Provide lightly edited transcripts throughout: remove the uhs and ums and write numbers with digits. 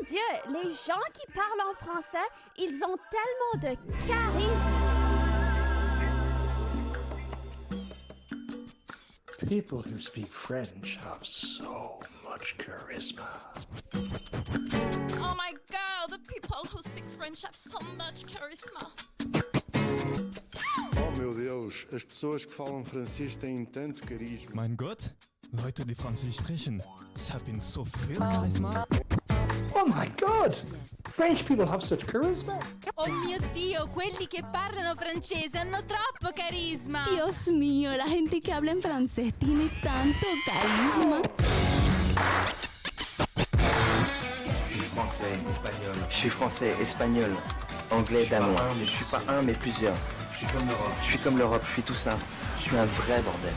Dieu, les gens qui parlent en français, ils ont tellement de charisme. People who speak French have so much charisma. Oh my god, the people who speak French have so much charisma. Oh meu Deus, as pessoas que falam francês têm tanto carisma. Mein Gott, Leute, die Französisch sprechen, sie haben so viel Charisma. Oh my God! French people have such charisma. Oh mio Dio, quelli che parlano francese hanno troppo carisma. Dios mío, la gente que habla en francés tiene tanto carisma. Je suis français, espagnol, anglais, danois. Je suis pas un, mais plusieurs. Je suis comme l'Europe, je suis tout ça. Je suis un vrai bordel.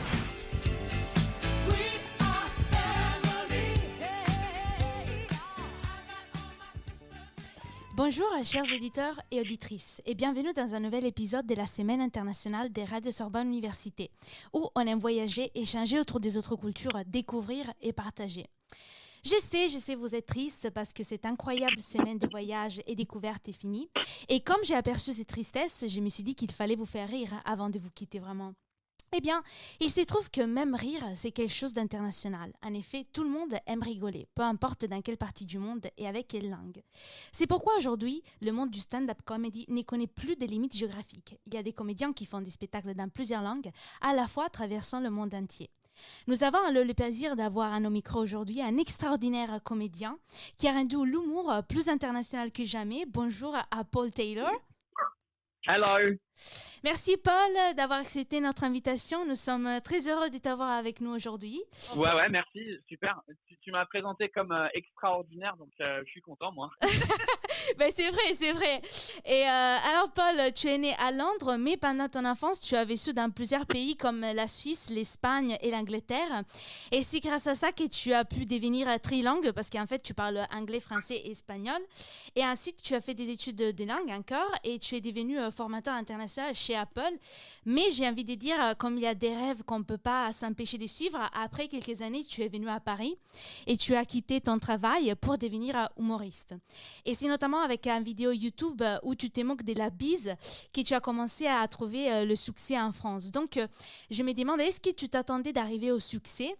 Bonjour chers auditeurs et auditrices et bienvenue dans un nouvel épisode de la Semaine internationale des radios Sorbonne Université où on aime voyager, échanger autour des autres cultures, découvrir et partager. Je sais, vous êtes triste parce que cette incroyable semaine de voyage et découverte est finie. Et comme j'ai aperçu cette tristesse, je me suis dit qu'il fallait vous faire rire avant de vous quitter vraiment. Eh bien, il se trouve que même rire, c'est quelque chose d'international. En effet, tout le monde aime rigoler, peu importe dans quelle partie du monde et avec quelle langue. C'est pourquoi aujourd'hui, le monde du stand-up comedy ne connaît plus de limites géographiques. Il y a des comédiens qui font des spectacles dans plusieurs langues, à la fois traversant le monde entier. Nous avons le plaisir d'avoir à nos micros aujourd'hui un extraordinaire comédien qui a rendu l'humour plus international que jamais. Bonjour à Paul Taylor. Hello. Merci Paul d'avoir accepté notre invitation. Nous sommes très heureux de t'avoir avec nous aujourd'hui. Ouais, merci, super. Tu m'as présenté comme extraordinaire, donc je suis content moi. Ben, c'est vrai. Et alors Paul, tu es né à Londres, mais pendant ton enfance, tu as vécu dans plusieurs pays comme la Suisse, l'Espagne et l'Angleterre. Et c'est grâce à ça que tu as pu devenir trilingue, parce qu'en fait, tu parles anglais, français et espagnol. Et ensuite, tu as fait des études de langue encore, et tu es devenu formateur international chez Apple. Mais j'ai envie de dire, comme il y a des rêves qu'on ne peut pas s'empêcher de suivre, après quelques années, tu es venu à Paris et tu as quitté ton travail pour devenir humoriste. Et c'est notamment avec une vidéo YouTube où tu te moques de la bise que tu as commencé à trouver le succès en France. Donc, je me demande, est-ce que tu t'attendais d'arriver au succès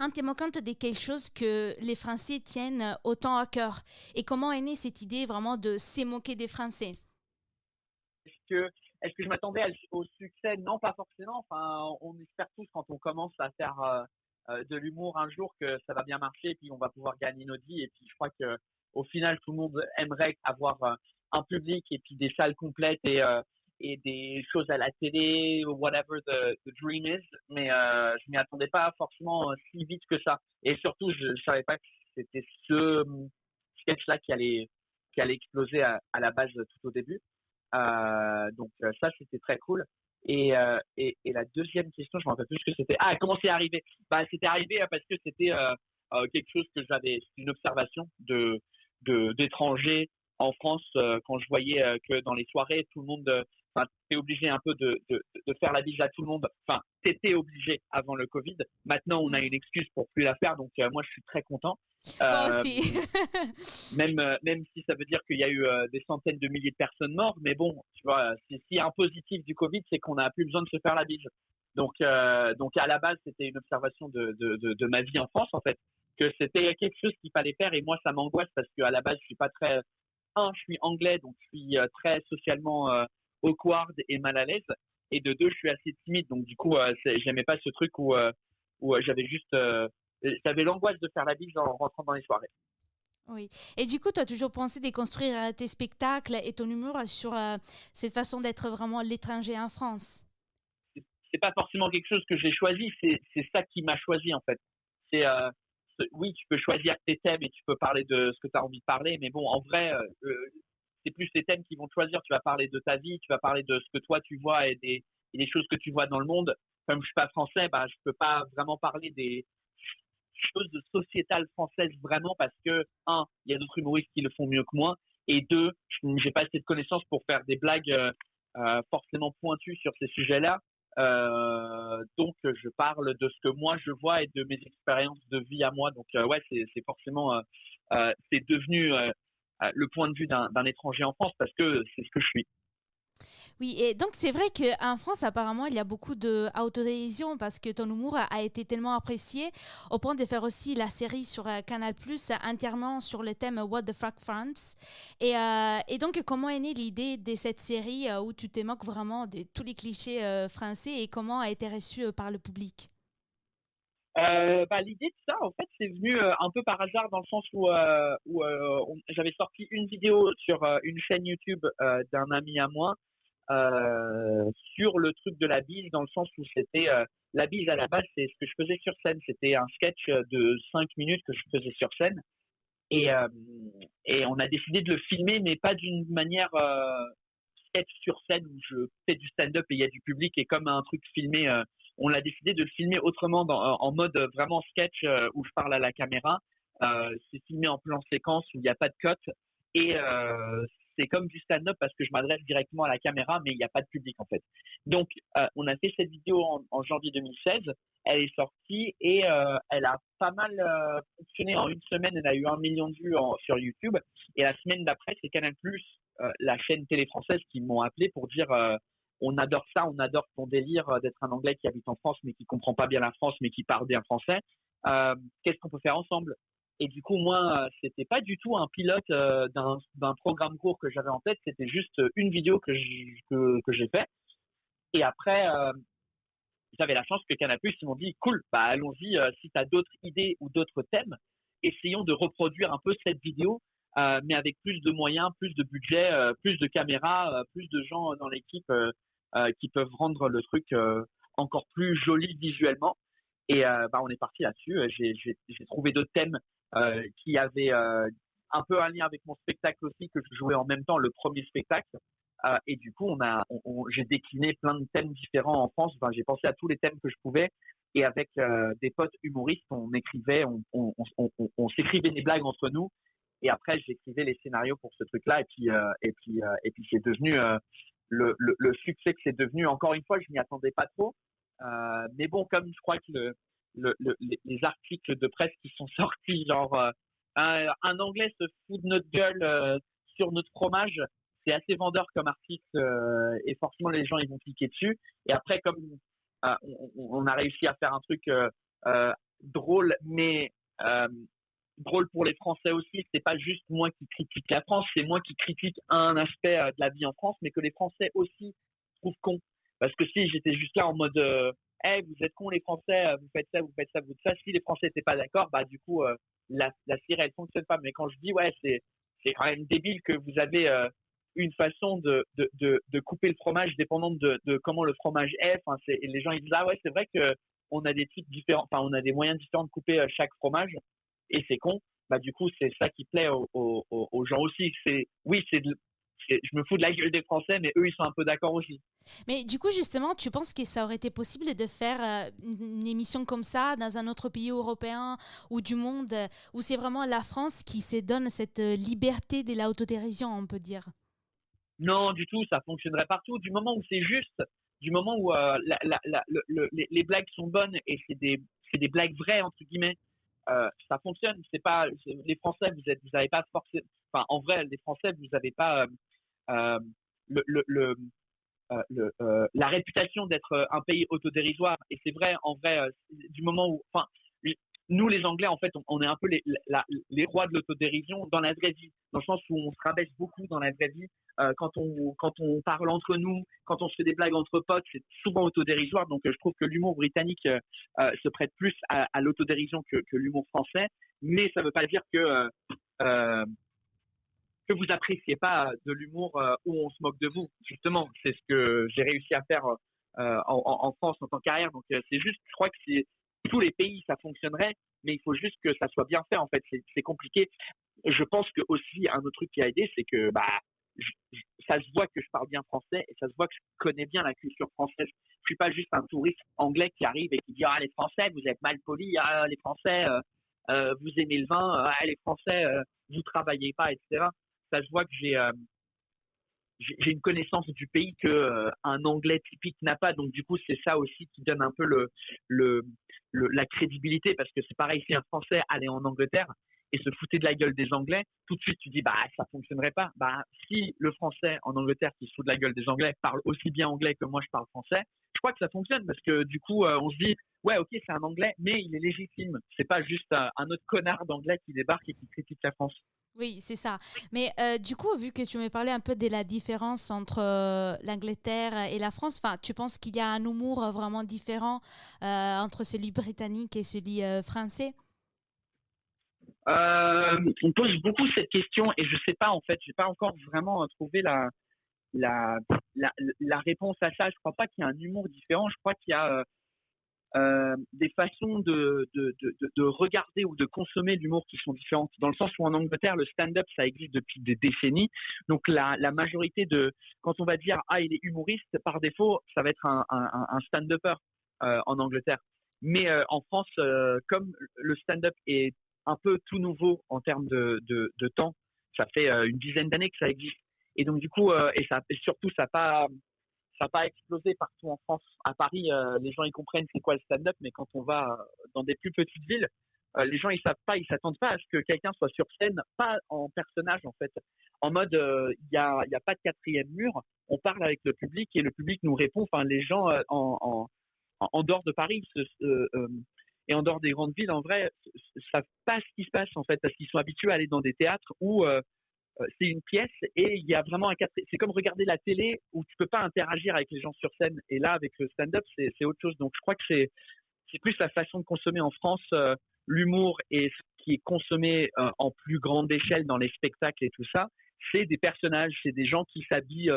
en te moquant de quelque chose que les Français tiennent autant à cœur? Et comment est née cette idée vraiment de se moquer des Français? Est-ce que je m'attendais au succès? Non, pas forcément. Enfin, on espère tous quand on commence à faire de l'humour un jour que ça va bien marcher et puis on va pouvoir gagner notre vie. Et puis je crois que au final, tout le monde aimerait avoir un public et puis des salles complètes et des choses à la télé, whatever the dream is. Mais je m'y attendais pas forcément si vite que ça. Et surtout, je savais pas que c'était ce sketch-là qui allait exploser à la base tout au début. Donc ça c'était très cool et la deuxième question je me rappelle plus ce que c'était. Comment c'est arrivé? C'était arrivé parce que c'était quelque chose que j'avais, une observation d'étrangers en France quand je voyais que dans les soirées tout le monde t'es obligé un peu de faire la bise à tout le monde. Enfin, t'étais obligé avant le Covid. Maintenant, on a une excuse pour plus la faire. Donc, moi, je suis très content. Moi aussi. même si ça veut dire qu'il y a eu des centaines de milliers de personnes mortes. Mais bon, tu vois, s'il y a un positif du Covid, c'est qu'on n'a plus besoin de se faire la bise. Donc, à la base, c'était une observation de ma vie en France, en fait, que c'était quelque chose qu'il fallait faire. Et moi, ça m'angoisse parce qu'à la base, je suis pas très... je suis anglais, donc je suis très socialement... awkward et mal à l'aise, et de deux, je suis assez timide, donc du coup, j'aimais pas ce truc où j'avais juste, j'avais l'angoisse de faire la bise en rentrant dans les soirées. Oui. Et du coup, tu as toujours pensé de construire tes spectacles et ton humour sur cette façon d'être vraiment l'étranger en France? C'est pas forcément quelque chose que j'ai choisi, c'est ça qui m'a choisi en fait. Oui, tu peux choisir tes thèmes et tu peux parler de ce que tu as envie de parler, mais bon, en vrai, c'est plus les thèmes qui vont te choisir. Tu vas parler de ta vie, tu vas parler de ce que toi tu vois et des choses que tu vois dans le monde. Comme je suis pas français, je peux pas vraiment parler des choses sociétales françaises vraiment parce que il y a d'autres humoristes qui le font mieux que moi, et deux, j'ai pas assez de connaissances pour faire des blagues forcément pointues sur ces sujets-là. Donc je parle de ce que moi je vois et de mes expériences de vie à moi. Donc ouais, c'est forcément c'est devenu le point de vue d'un étranger en France parce que c'est ce que je suis. Oui, et donc c'est vrai qu'en France, apparemment, il y a beaucoup d'autodérision parce que ton humour a été tellement apprécié au point de faire aussi la série sur Canal+, entièrement sur le thème What the fuck France. Et donc, comment est née l'idée de cette série où tu te moques vraiment de tous les clichés français et comment a été reçue par le public? L'idée de ça, en fait, c'est venu un peu par hasard dans le sens où, j'avais sorti une vidéo sur une chaîne YouTube d'un ami à moi sur le truc de la bise, dans le sens où c'était la bise à la base, c'est ce que je faisais sur scène. C'était un sketch de 5 minutes que je faisais sur scène et on a décidé de le filmer, mais pas d'une manière sketch sur scène où je fais du stand-up et il y a du public et comme un truc filmé. On a décidé de le filmer autrement en mode vraiment sketch où je parle à la caméra. C'est filmé en plan séquence où il n'y a pas de cut et c'est comme du stand-up parce que je m'adresse directement à la caméra mais il n'y a pas de public en fait. Donc on a fait cette vidéo en janvier 2016, elle est sortie et elle a pas mal fonctionné. En une semaine, elle a eu 1 million de vues sur YouTube et la semaine d'après, c'est Canal+, la chaîne télé française qui m'ont appelé pour dire on adore ça, on adore ton délire d'être un Anglais qui habite en France mais qui comprend pas bien la France mais qui parle bien français. Qu'est-ce qu'on peut faire ensemble? Et du coup, moi, c'était pas du tout un pilote d'un programme court que j'avais en tête, c'était juste une vidéo que j'ai fait. Et après, j'avais la chance que Canal+, ils m'ont dit cool, allons-y, si tu as d'autres idées ou d'autres thèmes, essayons de reproduire un peu cette vidéo. Mais avec plus de moyens, plus de budget, plus de caméras, plus de gens dans l'équipe qui peuvent rendre le truc encore plus joli visuellement. Et on est parti là-dessus. J'ai trouvé d'autres thèmes qui avaient un peu un lien avec mon spectacle aussi, que je jouais en même temps, le premier spectacle. Et du coup, j'ai décliné plein de thèmes différents en France. Enfin, j'ai pensé à tous les thèmes que je pouvais. Et avec des potes humoristes, on écrivait, on s'écrivait des blagues entre nous. Et après, j'écrivais les scénarios pour ce truc-là. Et puis, c'est devenu le succès que c'est devenu. Encore une fois, je m'y attendais pas trop. Mais bon, comme je crois que les articles de presse qui sont sortis, genre un Anglais se fout de notre gueule sur notre fromage, c'est assez vendeur comme article et forcément les gens ils vont cliquer dessus. Et après, comme on a réussi à faire un truc drôle, mais drôle pour les Français aussi, c'est pas juste moi qui critique la France, c'est moi qui critique un aspect de la vie en France, mais que les Français aussi trouvent con. Parce que si j'étais juste là en mode hey, vous êtes cons les Français, vous faites ça, vous faites ça, vous faites ça, si les Français n'étaient pas d'accord, du coup la série elle fonctionne pas. Mais quand je dis ouais, c'est quand même débile que vous avez une façon de couper le fromage dépendant de comment le fromage est. Enfin, et les gens ils disent ah ouais, c'est vrai que on a des types différents, enfin on a des moyens différents de couper chaque fromage. Et c'est con, du coup, c'est ça qui plaît aux gens aussi. Je me fous de la gueule des Français, mais eux, ils sont un peu d'accord aussi. Mais du coup, justement, tu penses que ça aurait été possible de faire une émission comme ça dans un autre pays européen ou du monde où c'est vraiment la France qui se donne cette liberté de l'autodérision, on peut dire? Non, du tout, ça fonctionnerait partout. Du moment où c'est juste, du moment où les blagues sont bonnes et c'est des blagues vraies, entre guillemets, ça fonctionne. C'est pas les Français, vous avez pas forcément. Enfin, en vrai, les Français, vous avez pas la réputation d'être un pays autodérisoire. Et c'est vrai, en vrai, du moment où, enfin, nous les Anglais, en fait, on est un peu les rois de l'autodérision dans la vraie vie, dans le sens où on se rabaisse beaucoup dans la vraie vie. Quand on parle entre nous, quand on se fait des blagues entre potes, c'est souvent autodérisoire. Donc, je trouve que l'humour britannique se prête plus à l'autodérision que l'humour français. Mais ça ne veut pas dire que vous appréciez pas de l'humour où on se moque de vous. Justement, c'est ce que j'ai réussi à faire en France en tant que carrière. Donc, c'est juste, je crois que c'est tous les pays, ça fonctionnerait, mais il faut juste que ça soit bien fait. En fait, c'est compliqué. Je pense que aussi un autre truc qui a aidé, c'est que ça se voit que je parle bien français et ça se voit que je connais bien la culture française. Je suis pas juste un touriste anglais qui arrive et qui dit les Français vous êtes mal polis, les Français vous aimez le vin, les Français vous travaillez pas, etc. Ça se voit que j'ai une connaissance du pays que un Anglais typique n'a pas. Donc du coup c'est ça aussi qui donne un peu la crédibilité, parce que c'est pareil si un Français allait en Angleterre et se foutaient de la gueule des Anglais, tout de suite tu dis bah ça fonctionnerait pas. Bah si le Français en Angleterre qui se fout de la gueule des Anglais parle aussi bien anglais que moi je parle français, je crois que ça fonctionne parce que du coup on se dit ouais ok c'est un Anglais mais il est légitime. C'est pas juste un autre connard d'Anglais qui débarque et qui critique la France. Oui, c'est ça. Mais du coup, vu que tu me parlais un peu de la différence entre l'Angleterre et la France, enfin, tu penses qu'il y a un humour vraiment différent entre celui britannique et celui français? On pose beaucoup cette question et je sais pas en fait, j'ai pas encore vraiment trouvé la, la réponse à ça. Je crois pas qu'il y a un humour différent. Je crois qu'il y a des façons de regarder ou de consommer l'humour qui sont différentes. Dans le sens où en Angleterre, le stand-up, ça existe depuis des décennies. Donc la majorité quand on va dire ah il est humoriste, par défaut, ça va être un stand-upper en Angleterre. Mais en France, comme le stand-up est un peu tout nouveau en termes de temps, ça fait une dizaine d'années que ça existe. Et donc du coup, et surtout ça n'a pas explosé partout en France. À Paris, les gens ils comprennent c'est quoi le stand-up, mais quand on va dans des plus petites villes, les gens ils savent pas, ils s'attendent pas à ce que quelqu'un soit sur scène, pas en personnage en fait, en mode il y a pas de quatrième mur, on parle avec le public et le public nous répond. Enfin les gens en dehors de Paris et en dehors des grandes villes en vrai savent pas ce qui se passe en fait parce qu'ils sont habitués à aller dans des théâtres où c'est une pièce et il y a vraiment c'est comme regarder la télé où tu peux pas interagir avec les gens sur scène, et là avec le stand-up c'est autre chose. Donc je crois que c'est plus la façon de consommer en France l'humour, et ce qui est consommé en plus grande échelle dans les spectacles et tout ça, c'est des personnages, c'est des gens qui s'habillent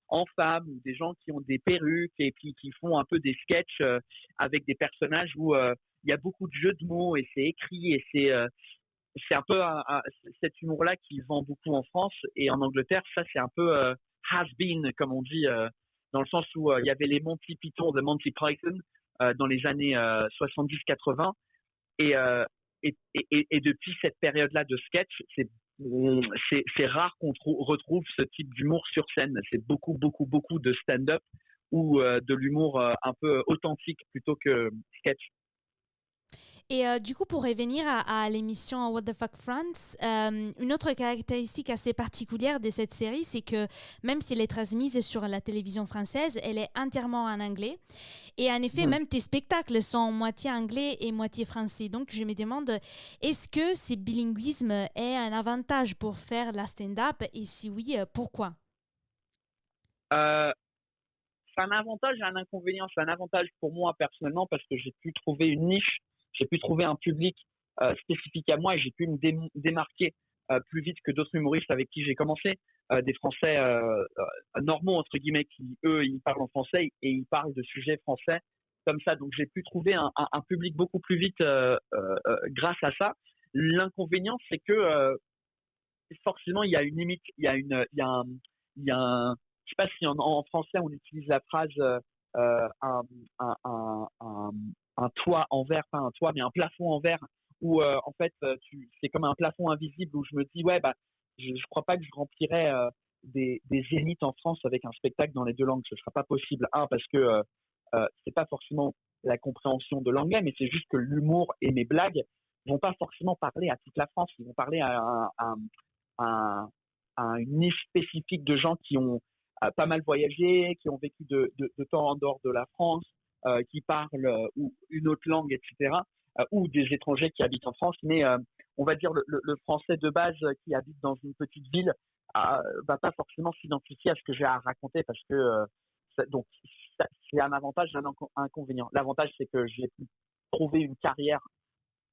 en femmes ou des gens qui ont des perruques et puis qui font un peu des sketchs avec des personnages où il y a beaucoup de jeux de mots et c'est écrit et c'est un peu cet humour-là qui vend beaucoup en France, et en Angleterre, ça c'est un peu has-been, comme on dit, dans le sens où il y avait les Monty Python de Monty Python dans les années 70-80, et depuis cette période-là de sketch, c'est rare qu'on retrouve ce type d'humour sur scène. C'est beaucoup de stand-up ou de l'humour un peu authentique plutôt que sketch. Et du coup, pour revenir à l'émission What the Fuck France, une autre caractéristique assez particulière de cette série, c'est que même si elle est transmise sur la télévision française, elle est entièrement en anglais. Et en effet, même tes spectacles sont moitié anglais et moitié français. Donc, je me demande, est-ce que ce bilinguisme est un avantage pour faire la stand-up? Et si oui, pourquoi? C'est un avantage et un inconvénient. C'est un avantage pour moi personnellement parce que j'ai pu trouver une niche, j'ai pu trouver un public spécifique à moi et j'ai pu me démarquer plus vite que d'autres humoristes avec qui j'ai commencé. Des Français normaux, entre guillemets, qui, eux, ils parlent en français et ils parlent de sujets français comme ça. Donc, j'ai pu trouver un public beaucoup plus vite grâce à ça. L'inconvénient, c'est que forcément, il y a une limite, il y a un je sais pas si en français on utilise la phrase un toit en verre, pas un toit mais un plafond en verre, où en fait c'est comme un plafond invisible où je me dis ouais bah je crois pas que je remplirais des zéniths en France avec un spectacle dans les deux langues, ce sera pas possible. Parce que c'est pas forcément la compréhension de l'anglais, mais c'est juste que l'humour et mes blagues vont pas forcément parler à toute la France, ils vont parler à une niche spécifique de gens qui ont pas mal voyagé, qui ont vécu de temps en dehors de la France, qui parlent ou une autre langue, etc., ou des étrangers qui habitent en France. Mais on va dire le français de base qui habite dans une petite ville va pas forcément s'identifier à ce que j'ai à raconter parce que donc c'est un avantage et un inconvénient. L'avantage, c'est que j'ai pu trouver une carrière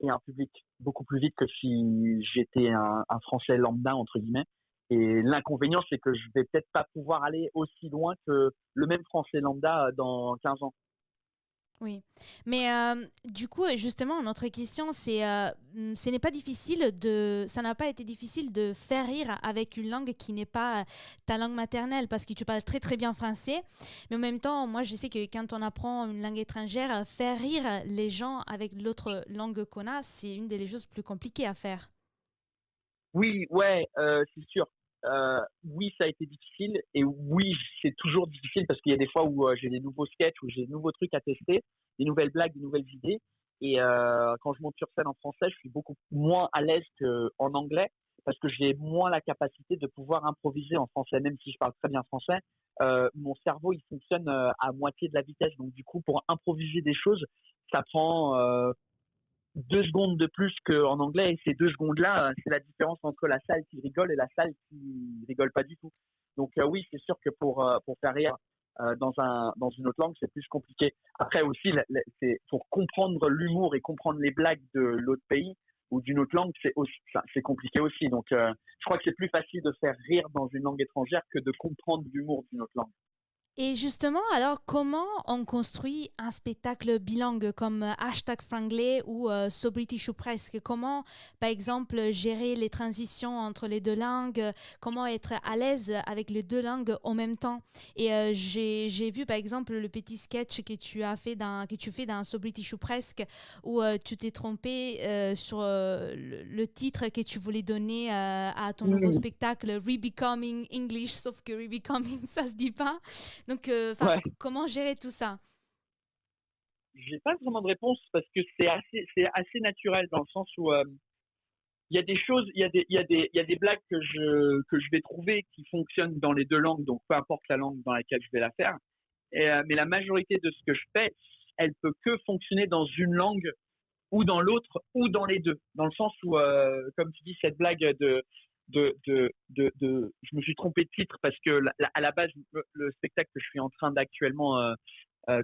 et un public beaucoup plus vite que si j'étais un français lambda, entre guillemets. Et l'inconvénient, c'est que je vais peut-être pas pouvoir aller aussi loin que le même français lambda dans 15 ans. Oui, mais du coup, justement, notre question, c'est, ce n'est pas difficile ça n'a pas été difficile de faire rire avec une langue qui n'est pas ta langue maternelle, parce que tu parles très très bien français, mais en même temps, moi, je sais que quand on apprend une langue étrangère, faire rire les gens avec l'autre langue qu'on a, c'est une des choses plus compliquées à faire. Oui, ouais, c'est sûr. Oui, ça a été difficile et oui, c'est toujours difficile parce qu'il y a des fois où j'ai des nouveaux sketchs, où j'ai de nouveaux trucs à tester, des nouvelles blagues, des nouvelles idées Et quand je monte sur scène en français, je suis beaucoup moins à l'aise qu'en anglais parce que j'ai moins la capacité de pouvoir improviser en français, même si je parle très bien français. Mon cerveau, il fonctionne à moitié de la vitesse. Donc, du coup, pour improviser des choses, ça prend 2 secondes de plus qu'en anglais. Et ces 2 secondes-là, c'est la différence entre la salle qui rigole et la salle qui rigole pas du tout. Donc, oui, c'est sûr que pour faire rire dans une autre langue, c'est plus compliqué. Après aussi, c'est pour comprendre l'humour et comprendre les blagues de l'autre pays ou d'une autre langue, c'est compliqué aussi. Donc, je crois que c'est plus facile de faire rire dans une langue étrangère que de comprendre l'humour d'une autre langue. Et justement, alors, comment on construit un spectacle bilingue comme #franglais ou So British ou presque? Comment, par exemple, gérer les transitions entre les deux langues? Comment être à l'aise avec les deux langues en même temps? Et j'ai vu, par exemple, le petit sketch que tu fais dans So British ou presque, où tu t'es trompé sur le titre que tu voulais donner à ton nouveau spectacle, Rebecoming English, sauf que Rebecoming, ça se dit pas. Donc, Ouais. comment gérer tout ça? J'ai pas vraiment de réponse parce que c'est assez naturel dans le sens où il y a des choses, il y a des blagues que je vais trouver qui fonctionnent dans les deux langues, donc peu importe la langue dans laquelle je vais la faire. Mais la majorité de ce que je fais, elle peut que fonctionner dans une langue ou dans l'autre ou dans les deux. Dans le sens où, comme tu dis, cette blague je me suis trompé de titre parce que à la base, le spectacle que je suis en train d'actuellement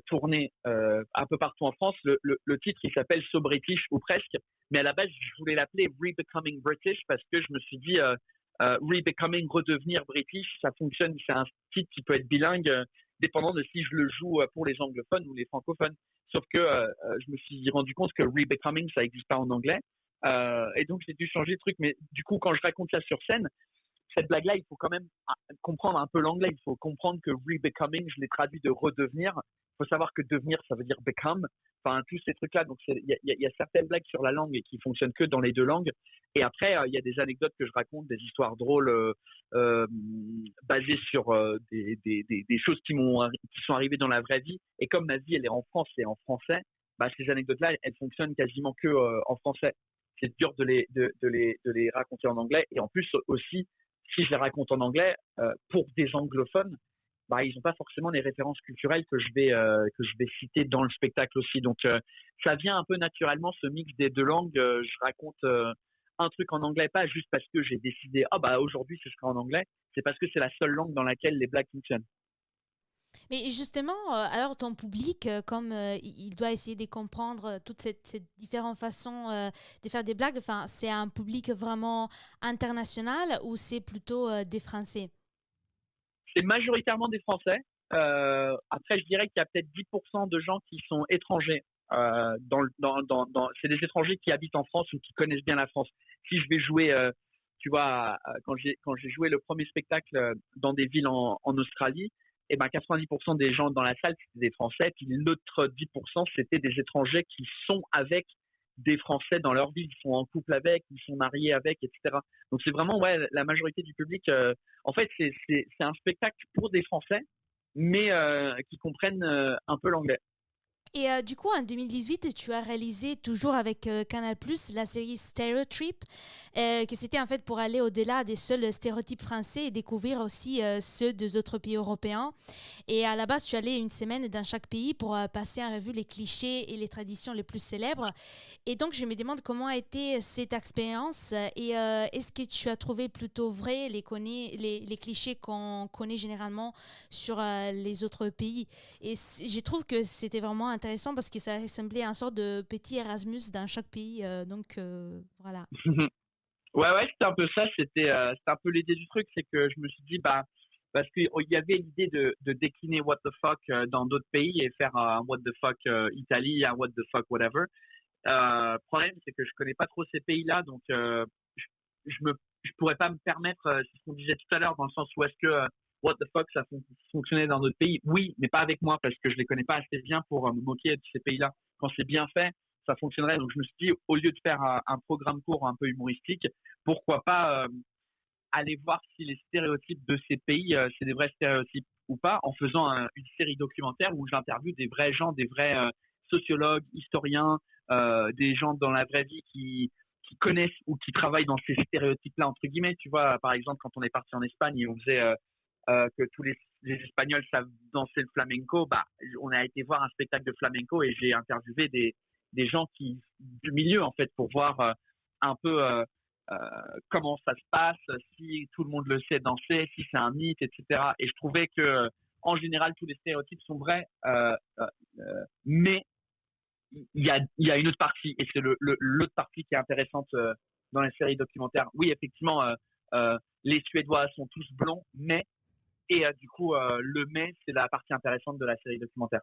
tourner un peu partout en France, le titre il s'appelle So British ou presque, mais à la base je voulais l'appeler Rebecoming British parce que je me suis dit Rebecoming, redevenir British, ça fonctionne, c'est un titre qui peut être bilingue dépendant de si je le joue pour les anglophones ou les francophones. Sauf que je me suis rendu compte que Rebecoming ça n'existe pas en anglais. Et donc j'ai dû changer le truc, mais du coup quand je raconte ça sur scène, cette blague-là, il faut quand même comprendre un peu l'anglais. Il faut comprendre que rebecoming, je l'ai traduit de redevenir. Il faut savoir que devenir, ça veut dire become. Enfin, tous ces trucs-là. Donc, il y a certaines blagues sur la langue et qui fonctionnent que dans les deux langues. Et après, il y a des anecdotes que je raconte, des histoires drôles basées sur des choses qui sont arrivées dans la vraie vie. Et comme ma vie, elle est en France et en français, bah, ces anecdotes-là, elles fonctionnent quasiment que en français. C'est dur de les raconter en anglais. Et en plus aussi, si je les raconte en anglais, pour des anglophones, bah, ils n'ont pas forcément les références culturelles que je vais citer dans le spectacle aussi. Donc, ça vient un peu naturellement, ce mix des deux langues. Je raconte un truc en anglais, pas juste parce que j'ai décidé, bah, aujourd'hui, ce sera en anglais. C'est parce que c'est la seule langue dans laquelle les blagues fonctionnent. Mais justement, alors ton public, comme il doit essayer de comprendre toutes ces différentes façons de faire des blagues, enfin, c'est un public vraiment international ou c'est plutôt des Français? C'est majoritairement des Français. Après, je dirais qu'il y a peut-être 10% de gens qui sont étrangers. C'est des étrangers qui habitent en France ou qui connaissent bien la France. Si je vais jouer, tu vois, quand j'ai joué le premier spectacle dans des villes en Australie, et ben 90% des gens dans la salle c'était des Français, puis l'autre 10% c'était des étrangers qui sont avec des Français dans leur vie, ils sont en couple avec, ils sont mariés avec, etc. Donc c'est vraiment la majorité du public. En fait, c'est un spectacle pour des Français, mais qui comprennent un peu l'anglais. Et du coup, en 2018, tu as réalisé, toujours avec Canal+, la série Stereotype, que c'était en fait pour aller au-delà des seuls stéréotypes français et découvrir aussi ceux des autres pays européens. Et à la base, tu allais une semaine dans chaque pays pour passer en revue les clichés et les traditions les plus célèbres. Et donc, je me demande comment a été cette expérience et est-ce que tu as trouvé plutôt vrai les clichés qu'on connaît généralement sur les autres pays. Et je trouve que c'était vraiment intéressant parce que ça ressemblait à une sorte de petit Erasmus dans chaque pays. Donc, voilà. Ouais, c'était un peu ça. C'était un peu l'idée du truc. C'est que je me suis dit, parce qu'il y avait l'idée de décliner What the fuck dans d'autres pays et faire un What the fuck Italie, un What the fuck whatever. Le problème, c'est que je connais pas trop ces pays-là. Donc, je pourrais pas me permettre, c'est ce qu'on disait tout à l'heure, dans le sens où est-ce que What the fuck, ça fonctionnait dans d'autres pays? Oui, mais pas avec moi, parce que je les connais pas assez bien pour me moquer de ces pays-là. Quand c'est bien fait, ça fonctionnerait. Donc, je me suis dit, au lieu de faire un programme court un peu humoristique, pourquoi pas aller voir si les stéréotypes de ces pays, c'est des vrais stéréotypes ou pas, en faisant une série documentaire où j'interviewe des vrais gens, des vrais sociologues, historiens, des gens dans la vraie vie qui connaissent ou qui travaillent dans ces stéréotypes-là, entre guillemets. Tu vois, par exemple, quand on est parti en Espagne et on faisait que tous les Espagnols savent danser le flamenco, bah, on a été voir un spectacle de flamenco et j'ai interviewé des gens du milieu, en fait, pour voir un peu comment ça se passe, si tout le monde le sait danser, si c'est un mythe, etc. Et je trouvais que, en général, tous les stéréotypes sont vrais, mais il y a une autre partie, et c'est l'autre partie qui est intéressante dans les séries documentaires. Oui, effectivement, les Suédois sont tous blonds, du coup, le mais, c'est la partie intéressante de la série documentaire.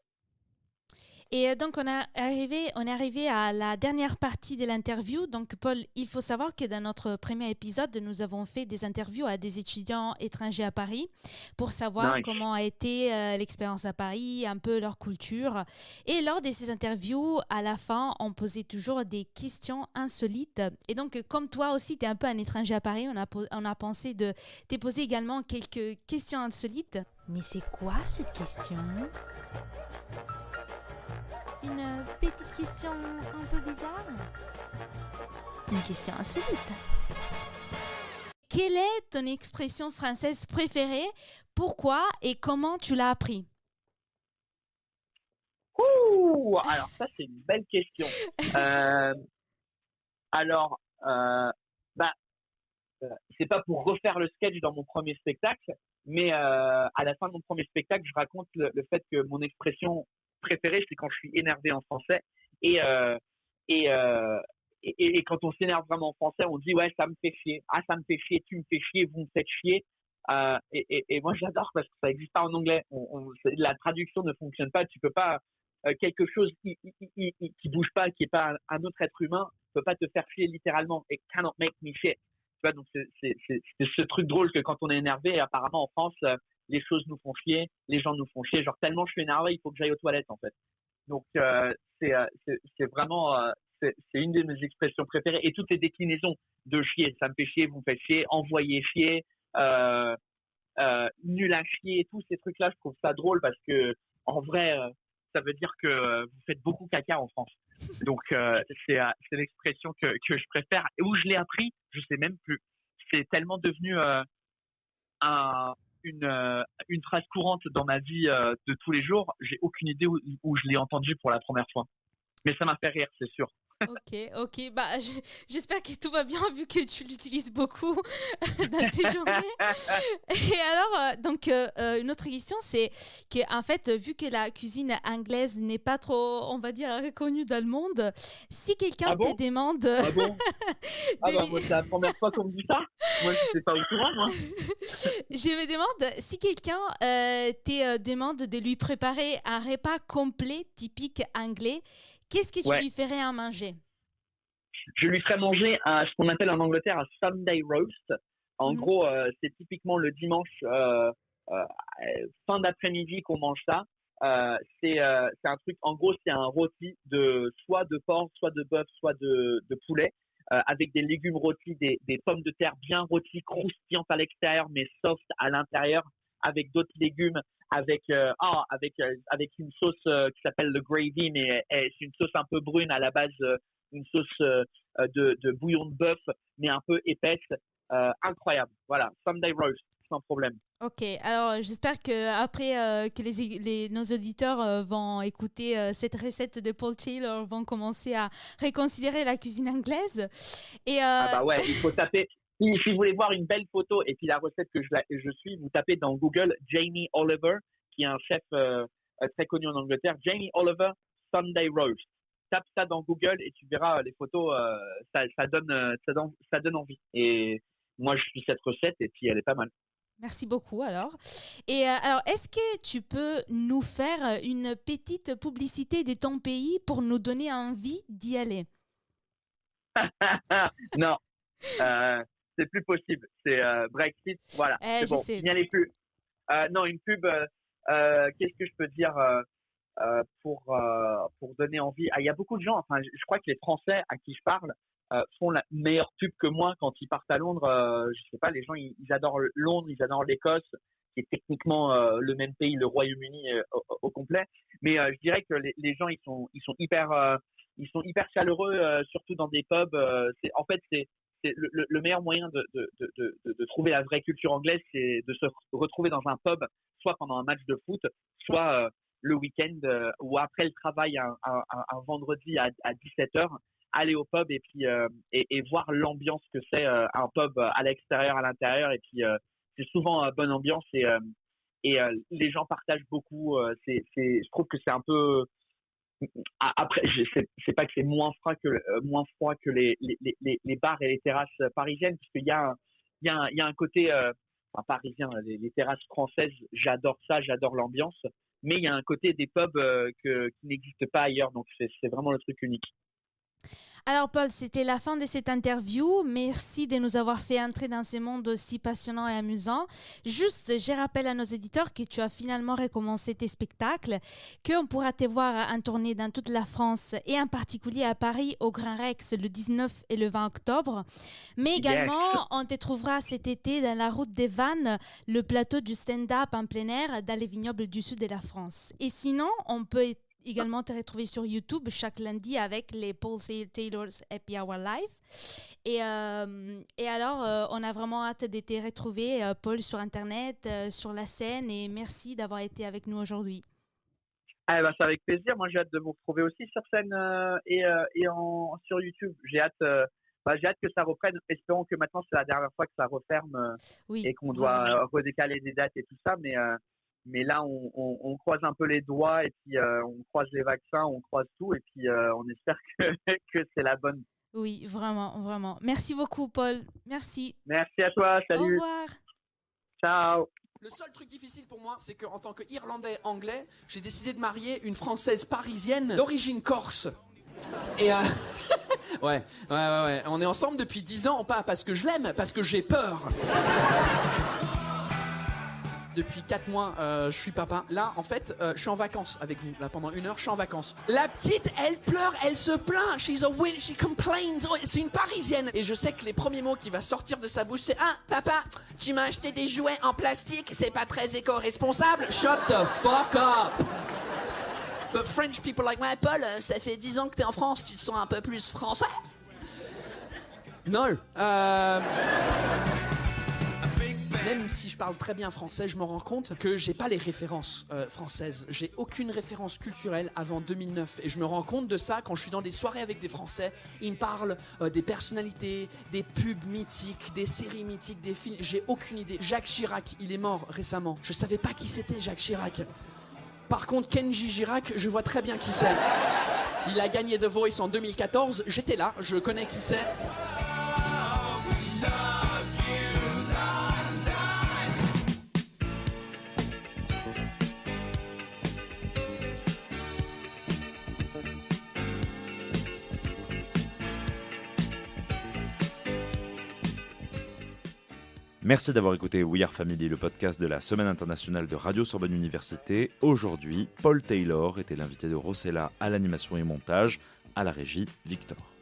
Et donc, on est arrivé à la dernière partie de l'interview. Donc, Paul, il faut savoir que dans notre premier épisode, nous avons fait des interviews à des étudiants étrangers à Paris pour savoir comment a été l'expérience à Paris, un peu leur culture. Et lors de ces interviews, à la fin, on posait toujours des questions insolites. Et donc, comme toi aussi, tu es un peu un étranger à Paris, on a pensé de te poser également quelques questions insolites. Mais c'est quoi cette question ? Une petite question un peu bizarre. Une question insolite. Quelle est ton expression française préférée? Pourquoi et comment tu l'as appris? Alors ça, c'est une belle question. C'est pas pour refaire le sketch dans mon premier spectacle, mais à la fin de mon premier spectacle, je raconte le fait que mon expression préférée, c'est quand je suis énervé en français. Et quand on s'énerve vraiment en français, on dit ouais, ça me fait chier. Ah, ça me fait chier, tu me fais chier, vous me faites chier. Et moi, j'adore parce que ça n'existe pas en anglais. La traduction ne fonctionne pas. Tu peux pas quelque chose qui bouge pas, qui est pas un autre être humain, peut pas te faire chier littéralement. It cannot make me shit. Tu vois, donc c'est ce truc drôle que quand on est énervé, apparemment en France, les choses nous font chier, les gens nous font chier. Genre tellement je suis énervé, il faut que j'aille aux toilettes en fait. Donc c'est vraiment c'est une de mes expressions préférées et toutes les déclinaisons de chier, ça me fait chier, vous me faites chier, envoyer chier, nul à chier, tous ces trucs là, je trouve ça drôle parce que en vrai ça veut dire que vous faites beaucoup caca en France. Donc c'est l'expression que je préfère. Et où je l'ai appris, je sais même plus. C'est tellement devenu une phrase courante dans ma vie de tous les jours. J'ai aucune idée où je l'ai entendu pour la première fois. Mais ça m'a fait rire, c'est sûr. Ok. Bah, j'espère que tout va bien vu que tu l'utilises beaucoup dans tes journées. Et alors, donc, une autre question, c'est qu'en fait, vu que la cuisine anglaise n'est pas trop, on va dire, reconnue dans le monde, si quelqu'un te demande... Ah bon moi, c'est la première fois qu'on me dit ça. Moi, je ne sais pas au courant, moi. Je me demande, si quelqu'un te demande de lui préparer un repas complet, typique anglais, qu'est-ce que tu lui ferais à manger? Je lui ferais manger ce qu'on appelle en Angleterre un Sunday roast. En gros, c'est typiquement le dimanche fin d'après-midi qu'on mange ça. C'est un truc, en gros, c'est un rôti soit de porc, soit de bœuf, soit de poulet, avec des légumes rôtis, des pommes de terre bien rôties, croustillantes à l'extérieur, mais soft à l'intérieur, avec d'autres légumes, avec une sauce qui s'appelle le gravy, mais c'est une sauce un peu brune à la base, une sauce de bouillon de bœuf, mais un peu épaisse, incroyable. Voilà, Sunday roast, sans problème. Ok, alors j'espère que après que nos auditeurs vont écouter cette recette de Paul Taylor, vont commencer à reconsidérer la cuisine anglaise. Et il faut taper. Si vous voulez voir une belle photo et puis la recette que je suis, vous tapez dans Google Jamie Oliver, qui est un chef très connu en Angleterre. Jamie Oliver Sunday roast. Tape ça dans Google et tu verras les photos. Ça donne envie. Et moi, je suis cette recette et puis elle est pas mal. Merci beaucoup alors. Et alors, est-ce que tu peux nous faire une petite publicité de ton pays pour nous donner envie d'y aller? Non, c'est plus possible. C'est Brexit, voilà. C'est bon, il n'y en a plus. Non, une pub, qu'est-ce que je peux dire pour donner envie? Il y a beaucoup de gens, enfin, je crois que les Français à qui je parle font la meilleure pub que moi quand ils partent à Londres. Je sais pas, les gens ils adorent Londres, ils adorent l'Écosse, qui est techniquement le même pays, le Royaume-Uni au complet. Mais je dirais que les gens ils sont hyper ils sont hyper chaleureux, surtout dans des pubs. C'est le meilleur moyen de trouver la vraie culture anglaise, c'est de se retrouver dans un pub, soit pendant un match de foot, soit le week-end ou après le travail un vendredi à 17h, aller au pub et puis et voir l'ambiance que c'est un pub à l'extérieur, à l'intérieur, et puis c'est souvent bonne ambiance et les gens partagent beaucoup. Je trouve que c'est un peu après, c'est pas que c'est moins froid que les bars et les terrasses parisiennes, puisqu'il y a un côté parisien, les terrasses françaises, j'adore ça, j'adore l'ambiance, mais il y a un côté des pubs qui n'existe pas ailleurs, donc c'est vraiment le truc unique. Alors Paul, c'était la fin de cette interview. Merci de nous avoir fait entrer dans ce monde aussi passionnant et amusant. Juste, je rappelle à nos auditeurs que tu as finalement recommencé tes spectacles, qu'on pourra te voir en tournée dans toute la France et en particulier à Paris au Grand Rex le 19 et le 20 octobre. Mais également, on te trouvera cet été dans la route des Vannes, le plateau du stand-up en plein air dans les vignobles du sud de la France. Et sinon, on peut également te retrouver sur YouTube chaque lundi avec les Paul Taylor's Happy Hour Live. Et alors, on a vraiment hâte de te retrouver, Paul, sur Internet, sur la scène. Et merci d'avoir été avec nous aujourd'hui. C'est avec plaisir. Moi, j'ai hâte de vous retrouver aussi sur scène et sur YouTube. J'ai hâte que ça reprenne. Espérons que maintenant, c'est la dernière fois que ça referme et qu'on doit redécaler des dates et tout ça. Mais là, on croise un peu les doigts et puis on croise les vaccins, on croise tout et puis on espère que c'est la bonne. Oui, vraiment, vraiment. Merci beaucoup, Paul. Merci. Merci à toi. Salut. Au revoir. Ciao. Le seul truc difficile pour moi, c'est qu'en tant qu'Irlandais anglais, j'ai décidé de marier une Française parisienne d'origine corse. Et ouais. On est ensemble depuis 10 ans, pas parce que je l'aime, parce que j'ai peur. Depuis 4 mois, je suis papa. Là, en fait, je suis en vacances avec vous. Là, pendant 1 heure, je suis en vacances. La petite, elle pleure, elle se plaint. She complains. Oh, c'est une Parisienne. Et je sais que les premiers mots qui va sortir de sa bouche, c'est « Ah, papa, tu m'as acheté des jouets en plastique, c'est pas très éco-responsable. Shut the fuck up. » But French people like, ouais, Paul, ça fait 10 ans que t'es en France, tu te sens un peu plus français? Non. Même si je parle très bien français, je me rends compte que j'ai pas les références françaises. J'ai aucune référence culturelle avant 2009. Et je me rends compte de ça quand je suis dans des soirées avec des Français. Ils me parlent des personnalités, des pubs mythiques, des séries mythiques, des films. J'ai aucune idée. Jacques Chirac, il est mort récemment. Je savais pas qui c'était, Jacques Chirac. Par contre, Kenji Girac, je vois très bien qui c'est. Il a gagné The Voice en 2014. J'étais là, je connais qui c'est. Merci d'avoir écouté We Are Family, le podcast de la Semaine internationale de Radio Sorbonne Université. Aujourd'hui, Paul Taylor était l'invité de Rossella à l'animation et montage, à la régie Victor.